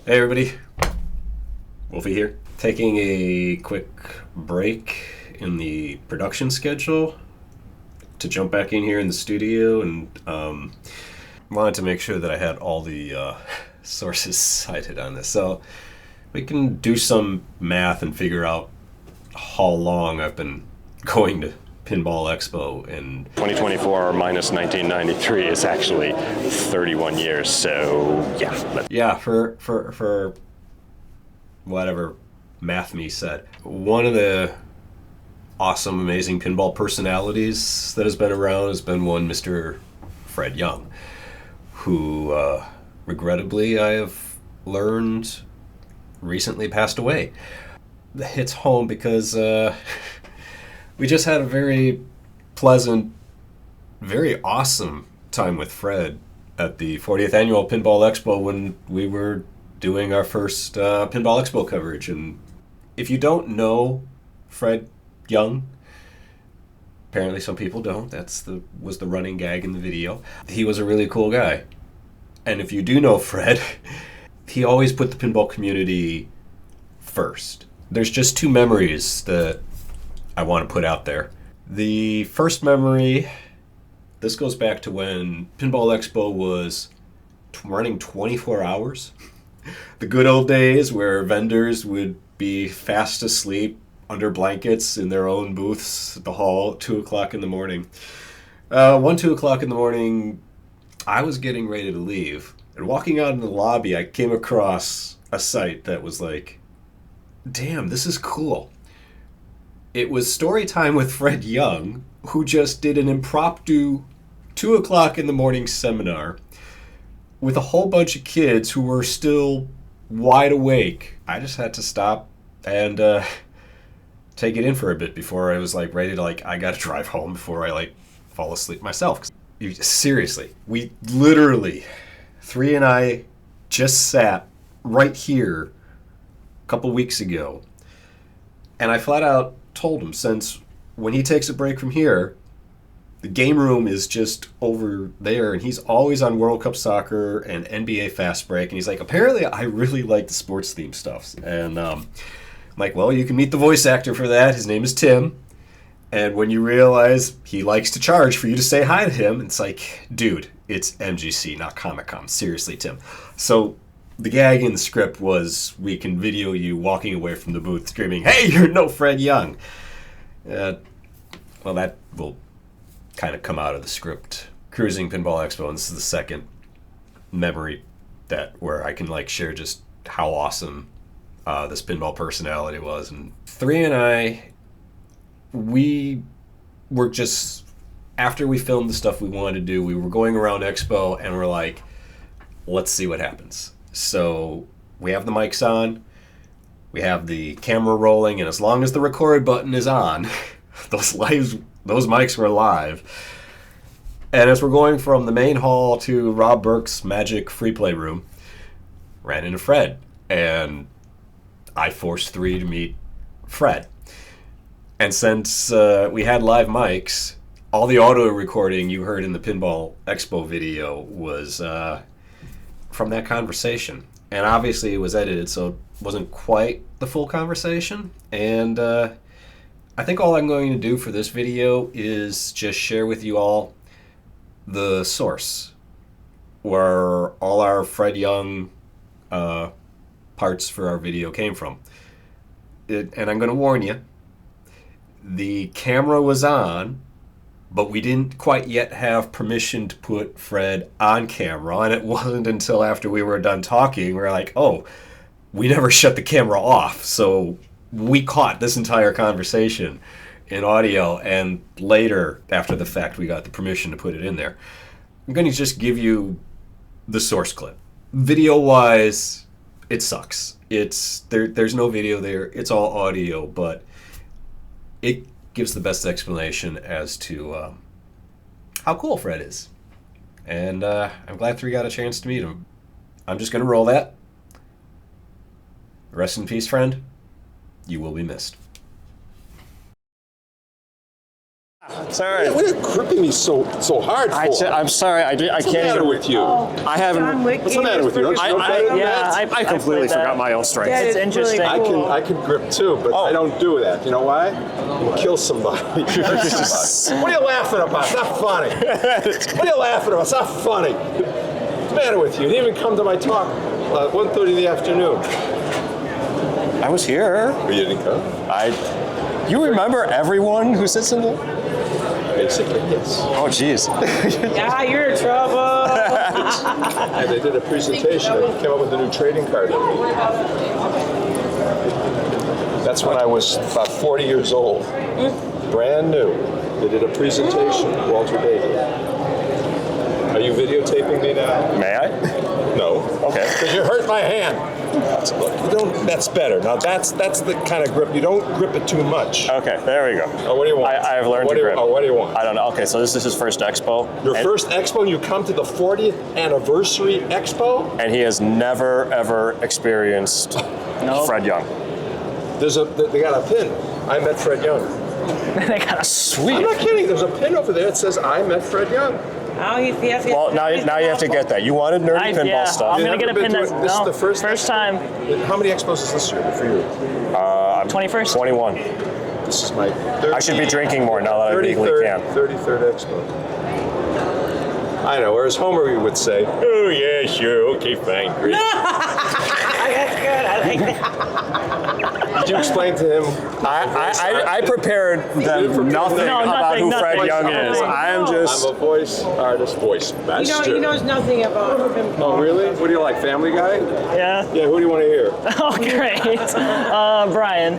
Hey everybody, Wolfie here. Taking a quick break in the production schedule to jump back in here in the studio, and wanted to make sure that I had all the sources cited on this. So we can do some math and figure out how long I've been going to Pinball Expo, and 2024 minus 1993 is actually 31 years, so yeah. For whatever math me said, one of the awesome, amazing pinball personalities that has been around has been one Mr. Fred Young, who regrettably I have learned recently passed away. That hits home because we just had a very pleasant, very awesome time with Fred at the 40th annual Pinball Expo when we were doing our first Pinball Expo coverage. And if you don't know Fred Young, apparently some people don't, was the running gag in the video. He was a really cool guy. And if you do know Fred, he always put the pinball community first. There's just two memories that I want to put out there. The first memory, this goes back to when Pinball Expo was running 24 hours. The good old days where vendors would be fast asleep under blankets in their own booths at the hall at 2 o'clock in the morning. 2 o'clock in the morning, I was getting ready to leave. And walking out in the lobby, I came across a site that was like, damn, this is cool. It was story time with Fred Young, who just did an impromptu 2 o'clock in the morning seminar with a whole bunch of kids who were still wide awake. I just had to stop and take it in for a bit before I was ready to I gotta drive home before I fall asleep myself. Seriously, we literally, Three and I just sat right here a couple weeks ago, and I flat out told him, since when he takes a break from here, the game room is just over there, and he's always on World Cup Soccer and NBA Fast Break, and he's like, apparently I really like the sports theme stuff. And I'm like, well, you can meet the voice actor for that. His name is Tim. And when you realize he likes to charge for you to say hi to him, it's like, dude, it's MGC, not Comic-Con. Seriously, Tim. So the gag in the script was, we can video you walking away from the booth screaming, hey, you're no Fred Young. Well, that will kind of come out of the script. Cruising Pinball Expo, and this is the second memory where I can share just how awesome this pinball personality was. And Three and I, we were just, after we filmed the stuff we wanted to do, we were going around Expo and we're like, let's see what happens. So we have the mics on, we have the camera rolling, and as long as the record button is on, those mics were live. And as we're going from the main hall to Rob Burke's magic free play room, ran into Fred, and I forced Three to meet Fred. And since we had live mics, all the audio recording you heard in the Pinball Expo video was from that conversation. And obviously it was edited, so it wasn't quite the full conversation. And I think all I'm going to do for this video is just share with you all the source where all our Fred Young parts for our video came from. And I'm going to warn you, the camera was on, but we didn't quite yet have permission to put Fred on camera, and it wasn't until after we were done talking, we were like, oh, we never shut the camera off, so we caught this entire conversation in audio, and later, after the fact, we got the permission to put it in there. I'm going to just give you the source clip. Video-wise, it sucks. There's no video there, it's all audio, but it gives the best explanation as to how cool Fred is. And I'm glad Three got a chance to meet him. I'm just going to roll that. Rest in peace, friend. You will be missed. Sorry. What are you gripping me so hard for? I'm sorry. I can't What's the matter even. with you? I haven't. What's the matter with you? Don't you know better than that? I completely forgot my own strength. That It's is interesting. really cool. I can grip too, but I don't do that. You know why? You kill somebody. What are you laughing about? It's not funny. What are you laughing about? It's not funny. What's the matter with you? You didn't even come to my talk 1:30 in the afternoon. I was here. You didn't come? You remember everyone who sits in the? Basically, yes. Oh, jeez. Yeah, you're in trouble. And they did a presentation and came up with a new trading card. That's when I was about 40 years old. Brand new. They did a presentation, Walter Davey. Are you videotaping me now? May I? No. Okay. Because you hurt my hand. That's better. Now that's the kind of grip. You don't grip it too much. Okay, there we go. Oh, what do you want? I have learned to grip. What do you want? I don't know. Okay, so this is his first expo. Your first expo, and you come to the 40th anniversary expo? And he has never, ever experienced Fred Young. They got a pin. I met Fred Young. They got a Sweet. I'm not kidding. There's a pin over there that says I met Fred Young. Well, now you have to get that. You wanted nerdy pinball stuff. I'm going to get a pin This is the first time. How many expos is this year for you? 21st. 21. This is my 30, I should be drinking more now that I legally can. 33rd expo. I know, whereas Homer would say, oh yeah, sure, okay, fine, great. That's good. I like that. Did you explain to him? I prepared them nothing about who Fred Young is. I'm just. I'm a voice artist, voice master. He knows nothing about pinball. Oh, really? What do you like, Family Guy? Yeah. Yeah, who do you want to hear? Oh, great. Brian.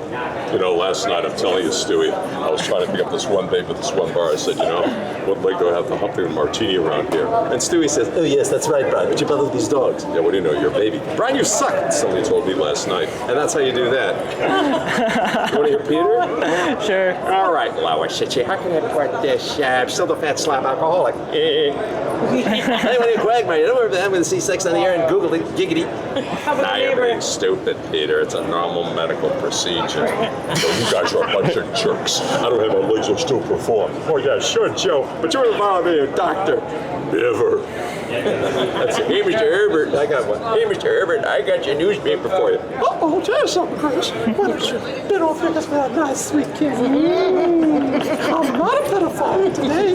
You know, last night, I'm telling you, Stewie, I was trying to pick up this one babe at this one bar. I said, you know, what leg do I have to hump and martini around here? And Stewie says, oh, yes, that's right, Brian. But you bother with these dogs. Yeah, what do you know? You're a baby. Brian, you suck, somebody told me last night. And that's how you do that. You want to hear Peter? Sure. All right, Lois, how can I put this? I'm still the fat slab alcoholic. Hey, what are you quagmire? You don't remember that with the C6 on the air and Google it, giggity. How about Nah, the you're neighbor? being stupid, Peter. It's a normal medical procedure. You guys are a bunch of jerks. I don't have my legs, I still perform. Oh, yeah, sure, Joe. But you're involved in a doctor. Never. That's it. Hey, Mr. Herbert. I got one. Hey, Mr. Herbert, I got your newspaper for you. Uh-oh, tell us something, Chris. What is your little figures for that nice, sweet kid? I'm not a pedophile today.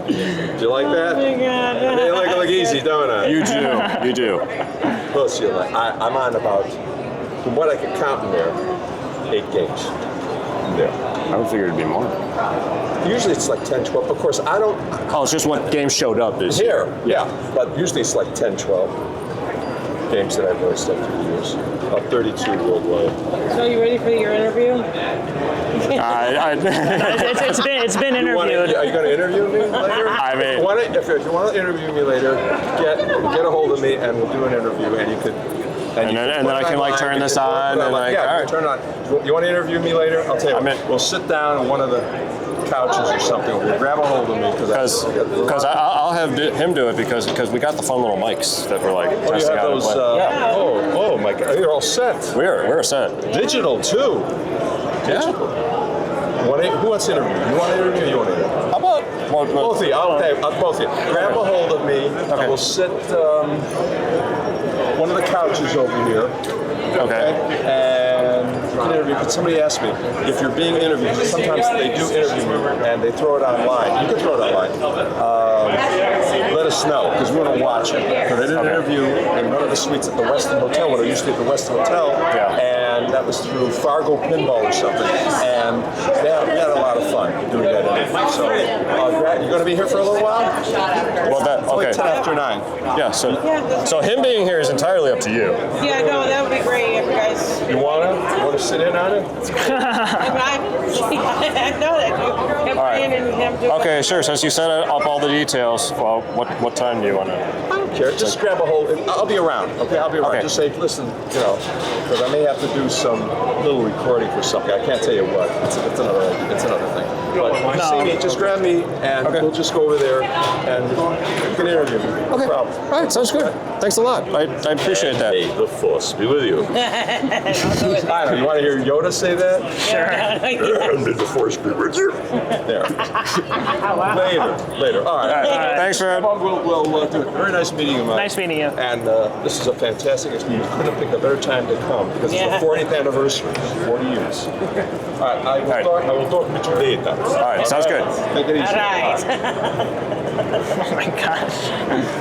Do you like that? Oh, my God. They like it look easy, don't I? You do. You do. Plus, you're like, I'm on about, from what I can count in there, 8 games in there. I would figure it'd be more. Usually it's like 10, 12. Of course, I don't. Oh, it's just what games showed up this year. Here, yeah. But usually it's like 10, 12 games that I've raced up through the years. About 32 worldwide. So you ready for your interview? It's been interviewed. Are you going to interview me later? I mean- if you want to interview me later, get a hold of me and we'll do an interview and you could. And then I can like turn this on and like, yeah, all right. turn it on. You want to interview me later? I'll tell you. We'll sit down on one of the couches or something. We'll grab a hold of me Because I'll have him do it because we got the fun little mics that we're like you testing have out and those, playing. Yeah. Oh my God! You're all set. We're set. Digital too. Yeah. Who wants to interview? You want to interview? Or you want to interview? How about Both of you. Both of you. Grab a hold of me. Okay. We'll sit one of the couches over here. Okay. And you can interview. But somebody asked me if you're being interviewed. Sometimes they do interview me and they throw it online. You can throw it online. Let us know because we want to watch it. But I did an interview in one of the suites at the Westin Hotel. When I used to be at the Westin Hotel. Yeah. And that was through Fargo Pinball or something. And we had a lot of fun doing that interview. So you're going to be here for a little while? Well, It's like 10 after 9. Yeah. So him being here is entirely up to you. Yeah, no, that would be great if you guys. You want to sit in on it? I know that. Brian and him do it. Okay, sure. Since you set up all the details, well, what time do you want to? care. Just grab a hold. I'll be around. Okay, I'll be around. Okay. Just say, listen, because I may have to do some little recording for something. I can't tell you what. It's another thing. But you see me, just grab me, and we'll just go over there, and you can interview me. No Okay. problem. All right, sounds good. Thanks a lot. I appreciate that. May the force be with you. I don't know. You want to hear Yoda say that? Sure. And may the force be with you. There. Later. All right. Thanks, man. We'll do it. Very nice meeting you, Mike. Nice meeting you. And this is a fantastic experience. You couldn't have picked a better time to come because it's the 40th anniversary. 40 years. All right. I will talk to you later. All right, sounds good. Take it easy. All right. Oh my gosh.